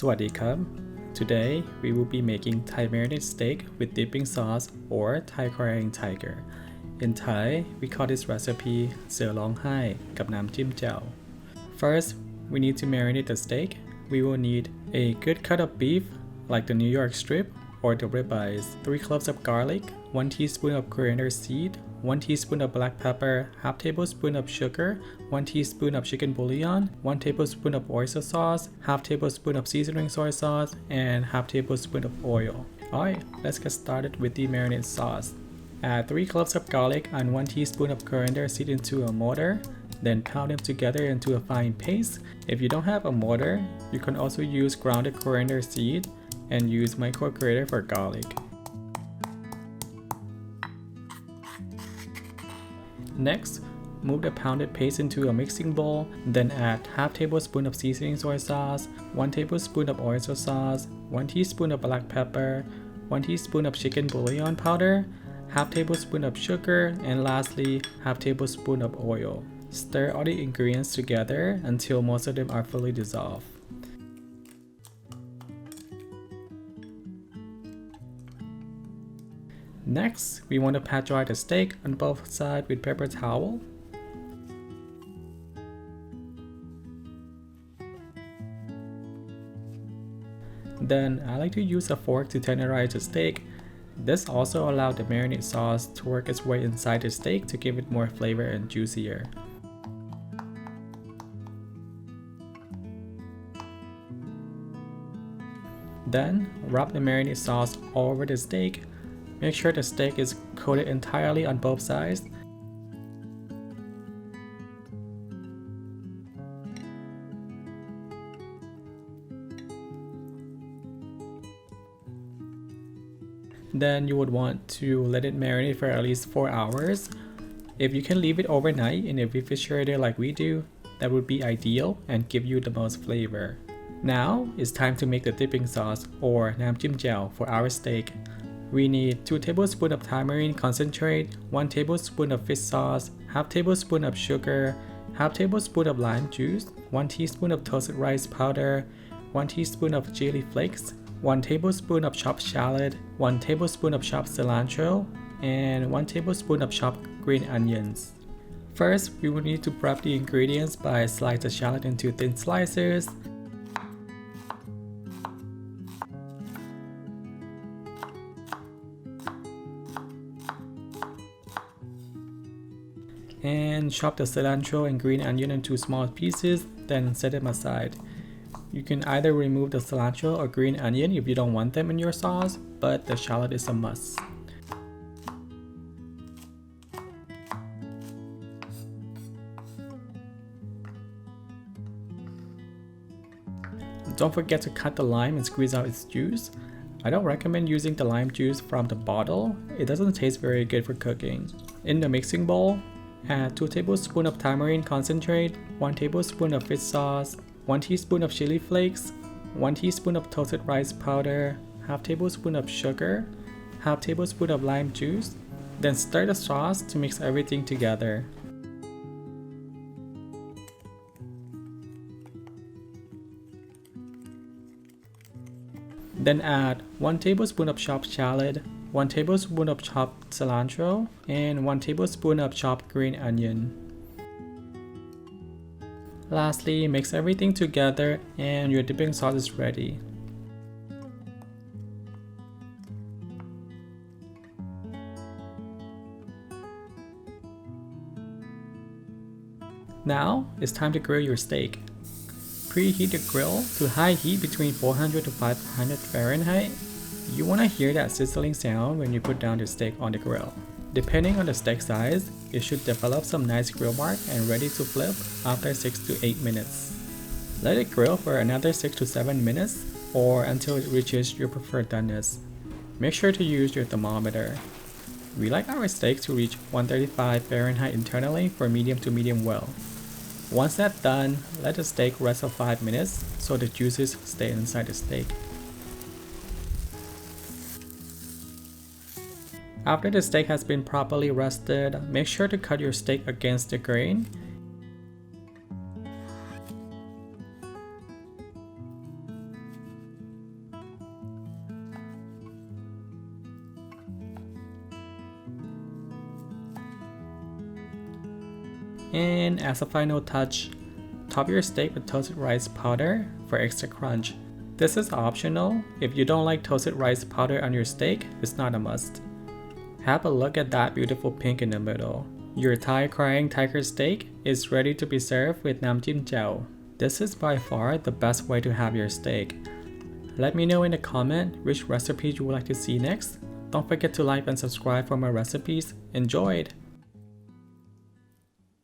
สวัสดีครับ Today we will be making Thai marinated steak with dipping sauce or Thai Korean tiger. In Thai, we call this recipe เสือร้องไห้กับน้ำจิ้มแจ่ว First, we need to marinate the steak. We will need a good cut of beef, like the New York strip or the ribeyes, 3 cloves of garlic, 1 teaspoon of coriander seed, 1 teaspoon of black pepper, half tablespoon of sugar, 1 teaspoon of chicken bouillon, 1 tablespoon of oyster sauce, half tablespoon of seasoning soy sauce, and half tablespoon of oil. Alright, let's get started with the marinade sauce. Add 3 cloves of garlic and 1 teaspoon of coriander seed into a mortar. Then pound them together into a fine paste. If you don't have a mortar, you can also use grounded coriander seed and use micrograter for garlic. Next, move the pounded paste into a mixing bowl, then add half tablespoon of seasoning soy sauce, 1 tablespoon of oyster sauce, 1 teaspoon of black pepper, 1 teaspoon of chicken bouillon powder, half tablespoon of sugar, and lastly, half tablespoon of oil. Stir all the ingredients together until most of them are fully dissolved. Next, we want to pat dry the steak on both sides with paper towel. Then, I like to use a fork to tenderize the steak. This also allows the marinade sauce to work its way inside the steak to give it more flavor and juicier. Then, rub the marinade sauce all over the steak. Make sure the steak is coated entirely on both sides. Then you would want to let it marinate for at least 4 hours. If you can leave it overnight in a refrigerator like we do, that would be ideal and give you the most flavor. Now, it's time to make the dipping sauce or Nam Jim Jaew for our steak. We need 2 tablespoons of tamarind concentrate, 1 tablespoon of fish sauce, half tablespoon of sugar, half tablespoon of lime juice, 1 teaspoon of toasted rice powder, 1 teaspoon of chili flakes, 1 tablespoon of chopped shallot, 1 tablespoon of chopped cilantro, and 1 tablespoon of chopped green onions. First, we will need to prep the ingredients by slicing the shallot into thin slices. And chop the cilantro and green onion into small pieces, then set them aside. You can either remove the cilantro or green onion if you don't want them in your sauce, but the shallot is a must. Don't forget to cut the lime and squeeze out its juice. I don't recommend using the lime juice from the bottle. It doesn't taste very good for cooking. In the mixing bowl, add 2 tablespoons of tamarind concentrate, 1 tablespoon of fish sauce, 1 teaspoon of chili flakes, 1 teaspoon of toasted rice powder, half tablespoon of sugar, half tablespoon of lime juice. Then stir the sauce to mix everything together. Then add 1 tablespoon of chopped shallot, 1 tablespoon of chopped cilantro, and 1 tablespoon of chopped green onion. Lastly, mix everything together and your dipping sauce is ready. Now, it's time to grill your steak. Preheat the grill to high heat between 400 to 500 Fahrenheit. You want to hear that sizzling sound when you put down the steak on the grill. Depending on the steak size, it should develop some nice grill mark and ready to flip after 6 to 8 minutes. Let it grill for another 6 to 7 minutes or until it reaches your preferred doneness. Make sure to use your thermometer. We like our steak to reach 135 Fahrenheit internally for medium to medium well. Once that's done, let the steak rest for 5 minutes so the juices stay inside the steak. After the steak has been properly rested, make sure to cut your steak against the grain. And as a final touch, top your steak with toasted rice powder for extra crunch. This is optional. If you don't like toasted rice powder on your steak, it's not a must. Have a look at that beautiful pink in the middle. Your Thai crying tiger steak is ready to be served with Nam Jim Jaew. This is by far the best way to have your steak. Let me know in the comment which recipe you would like to see next. Don't forget to like and subscribe for more recipes. Enjoy it!